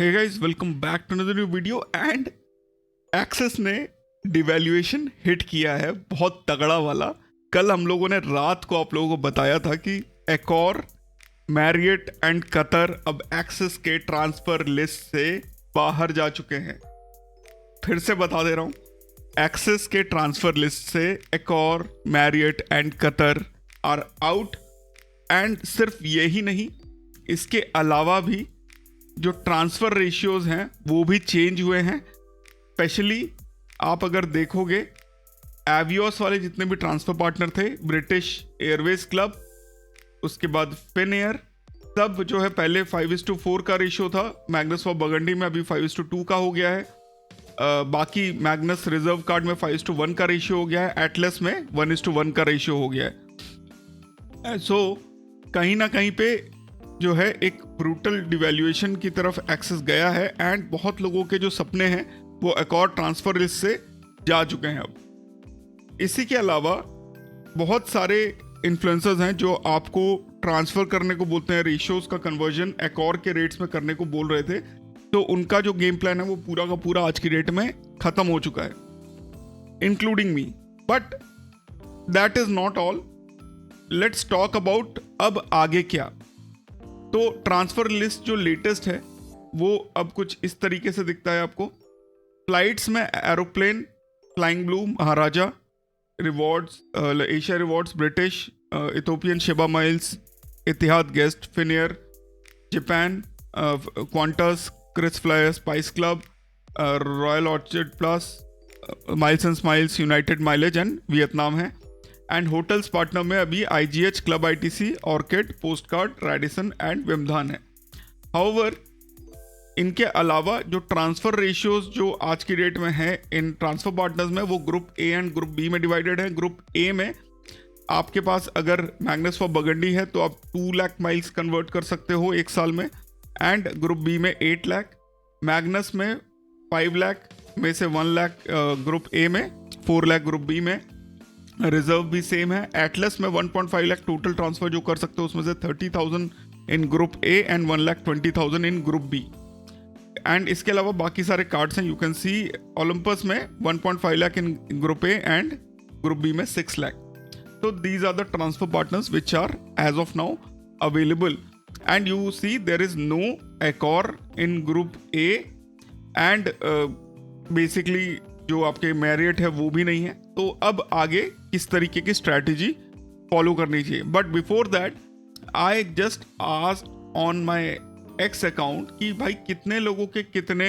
Hey guys, welcome back to another new video. And Axis ने devaluation hit किया है, बहुत तगड़ा वाला। कल हम लोगों ने रात को आप लोगों को बताया था कि एकॉर, मैरियट एंड कतर अब एक्सेस के ट्रांसफर लिस्ट से बाहर जा चुके हैं। फिर से बता दे रहा हूँ, एक्सेस के ट्रांसफर लिस्ट से Accor, Marriott and Qatar are out. And सिर्फ यही नहीं, इसके अलावा भी जो ट्रांसफ़र रेशियोज़ हैं वो भी चेंज हुए हैं। स्पेशली आप अगर देखोगे, एवियोस वाले जितने भी ट्रांसफ़र पार्टनर थे, ब्रिटिश एयरवेज क्लब, उसके बाद फिन एयर, सब जो है पहले 5:4 का रेशियो था। मैग्नस फॉर बर्गंडी में अभी 5:2 का हो गया है। बाकी मैग्नस रिजर्व कार्ड में 5:1 का रेशियो हो गया है। एटलस में 1:1 का रेशियो हो गया है। सो कहीं ना कहीं पे जो है एक ब्रूटल डिवैल्यूएशन की तरफ एक्सेस गया है। एंड बहुत लोगों के जो सपने हैं वो एकॉर ट्रांसफर लिस्ट से जा चुके हैं अब। इसी के अलावा बहुत सारे इन्फ्लुएंसर्स हैं जो आपको ट्रांसफ़र करने को बोलते हैं, रेशियोज का कन्वर्जन एकॉर के रेट्स में करने को बोल रहे थे। तो उनका जो गेम प्लान है वो पूरा का पूरा आज की डेट में ख़त्म हो चुका है, including me. But that is not all. Let's talk about अब आगे क्या। तो ट्रांसफ़र लिस्ट जो लेटेस्ट है वो अब कुछ इस तरीके से दिखता है आपको। फ्लाइट्स में Aeroplan, Flying Blue, Maharaja, Rewards, Asia Rewards, British, Ethiopian Sheba Miles, Etihad Guest, Finnair, Japan, Qantas, Kris Flyer, Spice Club, Royal Orchid Plus, Miles and Smiles, United Mileage and Vietnam है। एंड होटल्स पार्टनर में अभी IGH, club ITC, Orchid, Postcard, Radisson and Wyndham है। However, इनके अलावा जो transfer ratios जो आज की डेट में है इन ट्रांसफ़र पार्टनर्स में, वो group A and group B में डिवाइडेड है। ग्रुप ए में आपके पास अगर मैग्नस फॉर बर्गंडी है तो आप 2 लाख माइल्स कन्वर्ट कर सकते हो एक साल में। एंड ग्रुप बी में 8 लाख, मैग्नस में 5 लाख में से 1 लाख ग्रुप ए में, 4 लाख ग्रुप बी में। रिजर्व भी सेम है। एटलस में 1.5 लाख टोटल ट्रांसफर जो कर सकते हो, उसमें से 30,000 in group A and 1,20,000 in group B. And इसके अलावा बाकी सारे कार्ड्स हैं। यू कैन सी ओलंपस में 1.5 lakh in group A and group B में 6 लाख। तो these are the transfer partners which are as of now available. And you see there is no Accor in group A. And basically जो आपके Marriott है वो भी नहीं है। तो अब आगे किस तरीके की स्ट्रैटेजी फॉलो करनी चाहिए। But before that I just asked on my ex account कि भाई कितने लोगों के कितने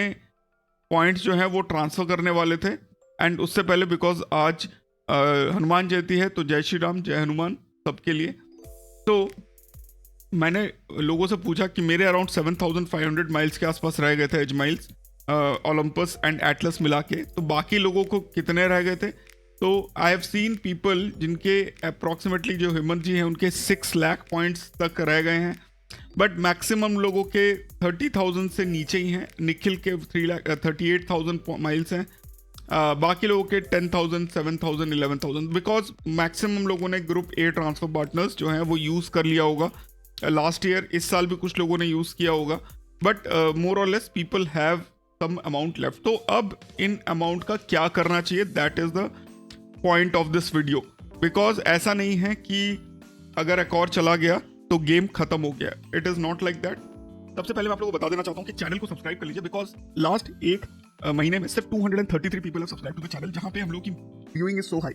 पॉइंट्स जो हैं वो ट्रांसफ़र करने वाले थे। एंड उससे पहले, बिकॉज आज हनुमान जयंती है, तो जय श्री राम, जय हनुमान सबके लिए। तो मैंने लोगों से पूछा कि मेरे अराउंड 7,500 माइल्स के आसपास रह गए थे, as miles, Olympus and Atlas मिला के। तो बाकी लोगों को कितने रह गए थे। तो आई हैव सीन पीपल जिनके अप्रॉक्सीमेटली, जो हेमंत जी हैं, उनके 6 लाख पॉइंट्स तक रह गए हैं। बट मैक्सिमम लोगों के 30,000 से नीचे ही हैं। निखिल के 38,000 माइल्स हैं। बाकी लोगों के 10,000, 7,000, 11,000। बिकॉज मैक्सिमम लोगों ने ग्रुप ए ट्रांसफर पार्टनर्स जो हैं वो यूज़ कर लिया होगा लास्ट ईयर। इस साल भी कुछ लोगों ने यूज़ किया होगा। बट मोर और less people have some amount left. तो अब इन अमाउंट का क्या करना चाहिए, that is the point of this video. Because ऐसा नहीं है कि अगर एकॉर चला गया तो गेम खत्म हो गया। It is not like that. सबसे पहले मैं आप लोगों को बता देना चाहता हूँ कि चैनल को सब्सक्राइब कर लीजिए। बिकॉज लास्ट एक महीने में सिर्फ 233 people have subscribe to the channel, जहां पे हम लोग की व्यूइंग इज सो हाई।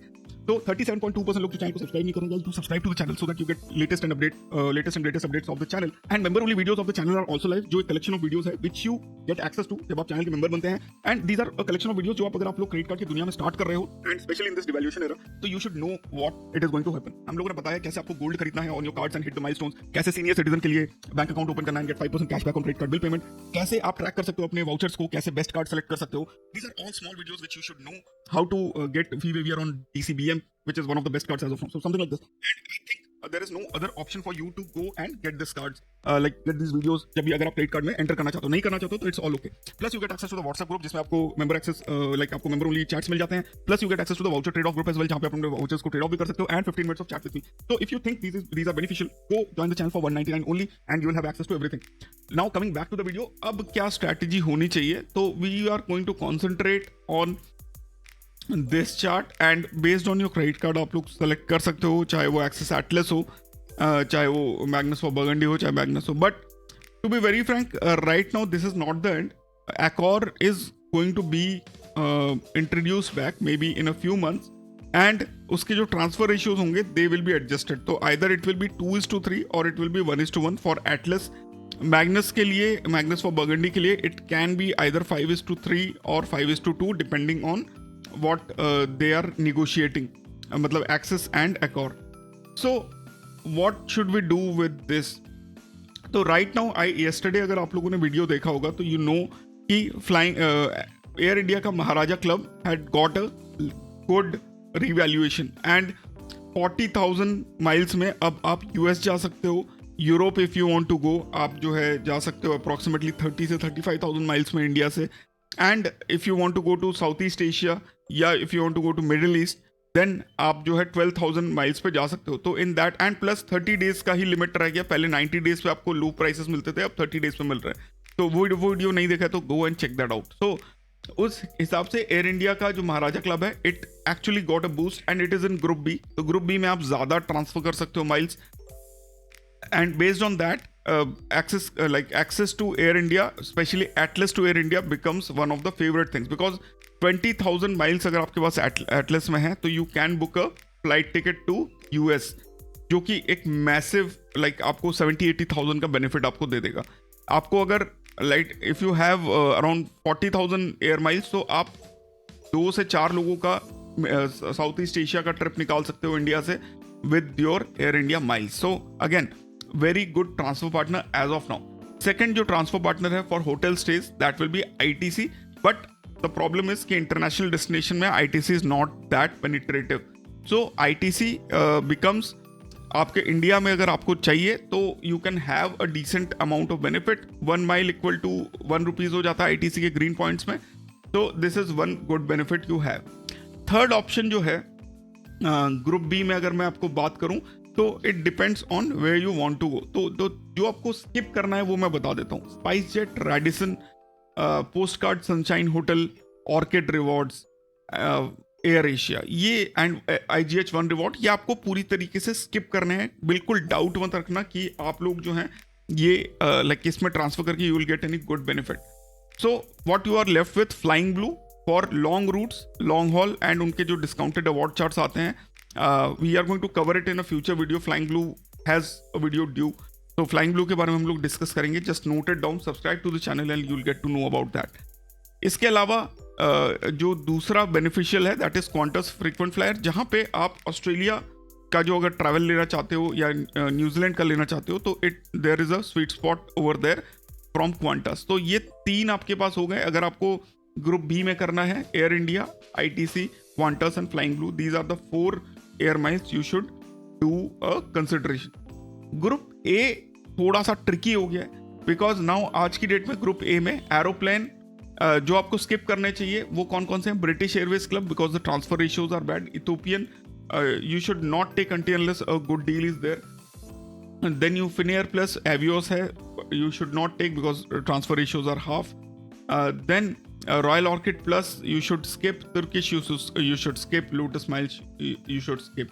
तो 37.2% लोग जो चैनल को सब्सक्राइब नहीं करेंगे। To subscribe to the channel so that you get latest and greatest updates of the channel. And member only videos of the channel are also live, जो एक collection of videos है which you get access to जब आप channel के member बनते हैं। And these are a collection of videos जो आप, अगर आप लोग क्रेडिट कार्ड की दुनिया में स्टार्ट कर रहे हो, and specially in this devaluation era, तो you should know what it is going to happen. हम लोगों ने बताया कैसे आपको गोल्ड खरीदना है on your cards and hit the milestones, कैसे सीनियर सिटीजन के लिए बैंक अकाउंट ओपन करना है, get 5% cashback on credit card bill payment, कैसे आप ट्रैक कर सकते हो अपने वाउचर्स को, कैसे बेस्ट कार्ड सेलेक्ट कर सकते हो। These are all small videos which you should know how to get VWR on DCBM, which is one of the best cards as of now. So something like this. And I think there is no other option for you to go and get this cards, like get these videos. जब भी अगर आप credit card में enter करना चाहते हो, नहीं करना चाहते हो तो it's all okay. Plus you get access to the WhatsApp group जिसमें आपको मेंबर एक्सेस, लाइक आपको मेंबर ओनली चैट्स मिल जाते हैं. Plus you get access to the voucher trade off group as well, जहां पे आप अपने वाउचर्स को ट्रेड ऑफ भी कर सकते हो, and 15 minutes of chat with me. So if you think these are beneficial, go join the channel for 199 only and you will have access to everything. Now coming back to the video, अब क्या strategy होनी चाहिए? तो we are going to concentrate on this chart and based on your credit card आप लोग select कर सकते हो, चाहे वो एक्सिस एटलस हो, चाहे वो मैग्नस फॉर बर्गंडी हो, चाहे मैग्नस हो. But to be very frank, right now this is not the end. Accor is going to be introduced back maybe in a few months and उसके जो transfer ratios होंगे they will be adjusted. तो either it will be 2:3 or it will be 1:1 for Atlas. Magnus के लिए, Magnus for burgundy के लिए it can be either 5:3 or 5:2 depending on what they are negotiating, मतलब Axis and Accor. So what should we do with this? तो right now, yesterday अगर आप लोगों ने वीडियो देखा होगा तो you know कि फ्लाइंग एयर इंडिया का Maharaja club had got a good revaluation and 40,000 miles में अब आप यूएस जा सकते हो. Europe if you want to go, आप जो है जा सकते हो अप्रॉक्सीमेटली 30 से 35,000 माइल्स में इंडिया से. And if you want to go to South East Asia या if you want to go to Middle East, then आप जो है 12,000 माइल्स पे जा सकते हो. तो in that and plus 30 days का ही लिमिट रह गया. पहले 90 डेज पे आपको लो प्राइसेस मिलते थे, अब 30 डेज पे मिल रहे हैं. तो वो वीडियो नहीं देखा तो go and check that out. So उस हिसाब से एयर इंडिया का जो महाराजा क्लब है, it actually got a boost and it is in group B. तो ग्रुप बी में आप ज्यादा ट्रांसफर कर सकते हो miles. And based on that, access to Air India, especially Atlas to Air India, becomes one of the favorite things because 20,000 miles अगर आपके पास Atlas में है तो you can book a flight ticket to US, जो कि एक massive आपको 70,000-80,000 का benefit आपको दे देगा. आपको अगर if you have around 40,000 air miles, तो आप 2 से 4 लोगों का साउथ ईस्ट एशिया का ट्रिप निकाल सकते हो इंडिया से with your Air India miles. So again, very good transfer partner as of now. Second जो transfer partner है for hotel stays, that will be ITC. But the problem is कि international destination में ITC is not that penetrative. So ITC becomes, आपके India में अगर आपको चाहिए तो you can have a decent amount of benefit. 1 mile equal to 1 rupees हो जाता है ITC के green points में. So this is one good benefit you have. Third option जो है ग्रुप बी में अगर मैं आपको बात करूं तो it depends on where you want to go. तो जो आपको स्किप करना है वो मैं बता देता हूँ. Spice jet, Radisson, post card, sunshine hotel, orchid rewards, air Asia, ये एंड IGH1 रिवॉर्ड, ये आपको पूरी तरीके से स्किप करने हैं. बिल्कुल डाउट मत रखना कि आप लोग जो हैं ये इसमें ट्रांसफर करके you will get any good benefit. So what you are left with Flying Blue for long routes, long haul, and उनके जो डिस्काउंटेड अवार्ड चार्ट्स आते हैं, we are going to cover it in a future video. Flying Blue has a video due, तो Flying Blue के बारे में हम लोग डिस्कस करेंगे. Just note it down, subscribe to the channel and you will get to know about that. इसके अलावा जो दूसरा बेनिफिशियल है that is Qantas frequent flyer, जहाँ पे आप ऑस्ट्रेलिया का जो अगर ट्रैवल लेना चाहते हो या न्यूजीलैंड का लेना चाहते हो तो there is a sweet spot over there from Qantas. तो ये 3 आपके पास हो गए. अगर आपको ग्रुप बी में करना है, Air India, ITC, Qantas and Flying Blue, these are the 4 air miles you should do a consideration. Group A थोड़ा सा ट्रिकी हो गया है बिकॉज नाउ आज की डेट में ग्रुप ए में एरोप्लेन जो आपको स्किप करने चाहिए वो कौन कौन से हैं? British Airways club because the transfer ratios are bad. Ethiopian you should not take until unless a good deal is there. And then you Finnair plus Avios hai, you should not take because transfer ratios are half. Then Royal Orchid plus you should skip. Turkish you should skip. Lotus Miles you should skip.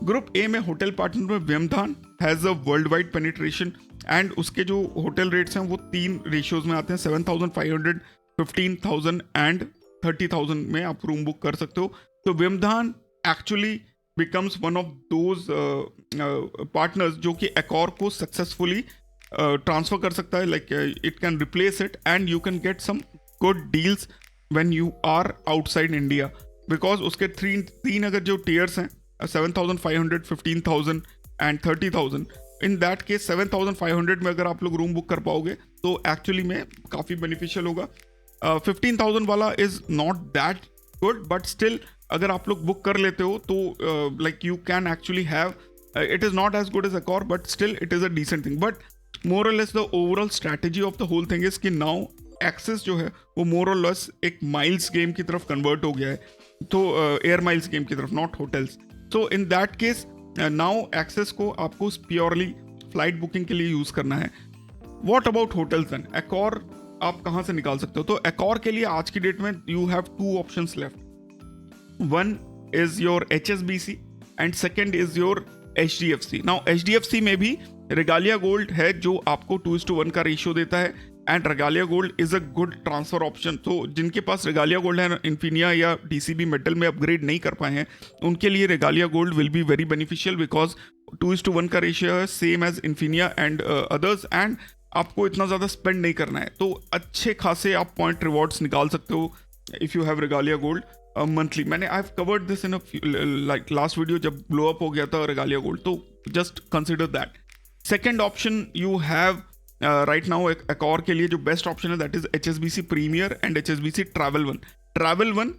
Group A में hotel partner में Vyamdhan has a worldwide penetration and उसके जो hotel rates हैं वो 3 ratios में आते हैं. 7,500, 15,000 and 30,000 में आप रूम बुक कर सकते हो. तो Vyamdhan actually becomes one of those partners जो कि Accor को successfully transfer कर सकता है. Like it can replace it and you can get some good deals when you are outside India because उसके 3 अगर जो tiers हैं 7,500, 15,000 and 30,000. In that case 7,500 में अगर आप लोग रूम बुक कर पाओगे तो एक्चुअली में काफ़ी बेनिफिशियल होगा. 15,000 वाला is not that good but still अगर आप लोग बुक कर लेते हो तो like you can actually have It is not as good as Accor, but still it is a decent thing. But more or less the overall strategy of the whole thing is कि now Axis जो है वो more or less एक miles game की तरफ convert हो गया है, तो air miles game की तरफ, not hotels. So in that case now Axis को आपको purely flight booking के लिए use करना है. What about hotels then? Accor आप कहाँ से निकाल सकते हो? तो Accor के लिए आज की डेट में you have two options left. One is your HSBC and second is your HDFC. Now HDFC में भी Regalia Gold है जो आपको 2:1 का रेशियो देता है, and Regalia Gold is a good transfer option. तो जिनके पास Regalia Gold है, Infinia या DCB मेटल में अपग्रेड नहीं कर पाए हैं, उनके लिए Regalia Gold will be very beneficial because 2:1 का रेशियो है, same as Infinia and others, and आपको इतना ज़्यादा स्पेंड नहीं करना है. तो अच्छे खासे आप पॉइंट रिवॉर्ड्स निकाल सकते हो if you have Regalia Gold monthly. मैंने I have covered this in like last video जब ब्लो अप हो गया था Regalia Gold, तो just consider that. Second option you have right now Accor के लिए जो बेस्ट ऑप्शन है that is HSBC premier and HSBC travel one. Travel one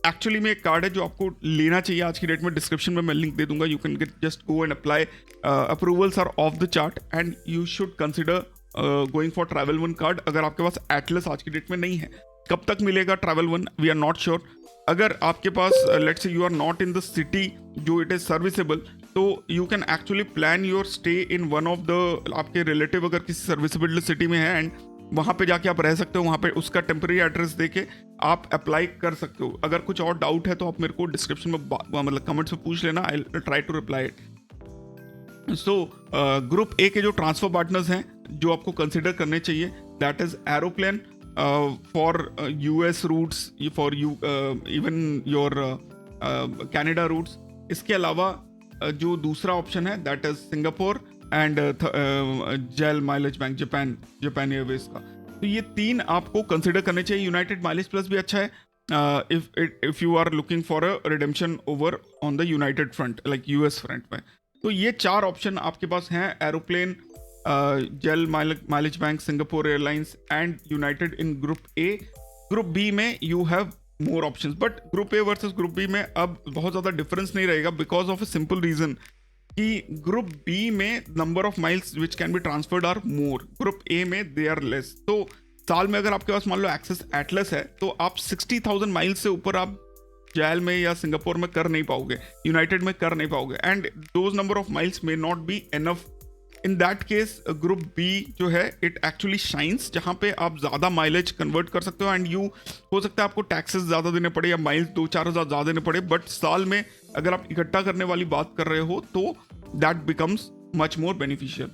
actually में एक कार्ड है जो आपको लेना चाहिए आज की डेट में. डिस्क्रिप्शन में मैं लिंक दे दूंगा, you can get just go and apply. Approvals are of the chart and you should consider going for travel one card अगर आपके पास एटलस आज की डेट में नहीं है. कब तक मिलेगा travel one, we are not sure. अगर आपके पास let's say you are not in the city जो इट इज सर्विसेबल, तो you can actually plan your stay in one of the, आपके रिलेटिव अगर किसी सर्विसेबल सिटी में है एंड वहाँ पे जाके आप रह सकते हो, वहाँ पे उसका टेम्परेरी एड्रेस देके आप अप्लाई कर सकते हो. अगर कुछ और डाउट है तो आप मेरे को डिस्क्रिप्शन में मतलब कमेंट्स में पूछ लेना, I will try to reply it. So group A के जो ट्रांसफर पार्टनर्स हैं जो आपको कंसिडर करने चाहिए, that is aeroplane for US routes, for you even your Canada routes. इसके अलावा जो दूसरा ऑप्शन है that is Singapore and JAL mileage bank Japan Airways का. तो ये तीन आपको कंसिडर करने चाहिए. यूनाइटेड माइलेज प्लस भी अच्छा है if you are looking for a redemption over on the United front like US front में. तो ये चार ऑप्शन आपके पास हैं, Aeroplan, JAL mileage bank, Singapore Airlines and United in group A. Group B में you have more options, but group A versus group B में अब बहुत ज़्यादा डिफरेंस नहीं रहेगा because of a simple reason कि ग्रुप बी में number of miles which can be transferred are more, group A में दे आर लेस. तो साल में अगर आपके पास मान लो एक्सेस एटलस है तो आप 60,000 माइल्स से ऊपर आप जेल में या सिंगापुर में कर नहीं पाओगे, यूनाइटेड में कर नहीं पाओगे, and those number of miles may not be enough. In that case group B जो है इट एक्चुअली शाइन्स, जहाँ पे आप ज़्यादा माइलेज कन्वर्ट कर सकते हो एंड यू हो सकता है आपको टैक्सेस ज़्यादा देने पड़े या माइल्स 2-4 हज़ार ज़्यादा देने पड़े, बट साल में अगर आप इकट्ठा करने वाली बात कर रहे हो तो that becomes much more beneficial.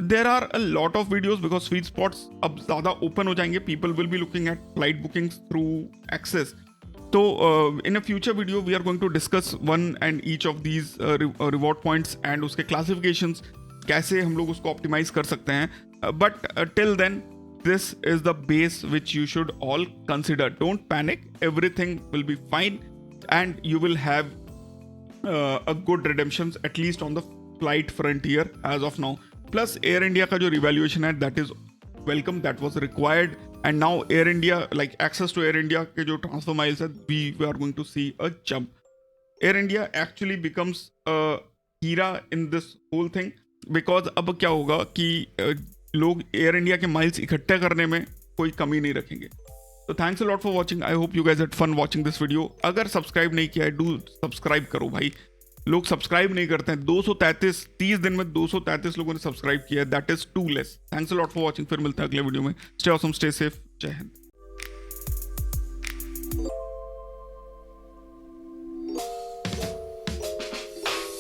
There are a lot of videos because sweet spots अब ज़्यादा ओपन हो जाएंगे, people will be looking at flight bookings through Axis. So in a future video we are going to discuss one and each of these reward points and उसके classifications, कैसे हम लोग उसको optimize कर सकते हैं. But till then this is the base which you should all consider. Don't panic, everything will be fine and you will have a good redemptions at least on the flight frontier as of now. Plus Air India का जो revaluation है that is welcome, that was required. And now Air India, like access to Air India के जो transfer miles है, we are going to see a jump. Air India actually becomes a Heera in this whole thing because अब क्या होगा कि लोग Air India के miles इकट्ठे करने में कोई कमी नहीं रखेंगे. So thanks a lot for watching. I hope you guys had fun watching this video. अगर सब्सक्राइब नहीं किया है, do सब्सक्राइब करो भाई. लोग सब्सक्राइब नहीं करते हैं. 30 दिन में 233 लोगों ने सब्सक्राइब किया है. That is too less. Thanks a lot for watching. फिर मिलते हैं अगले वीडियो में. Stay awesome, stay safe. Jai Hind.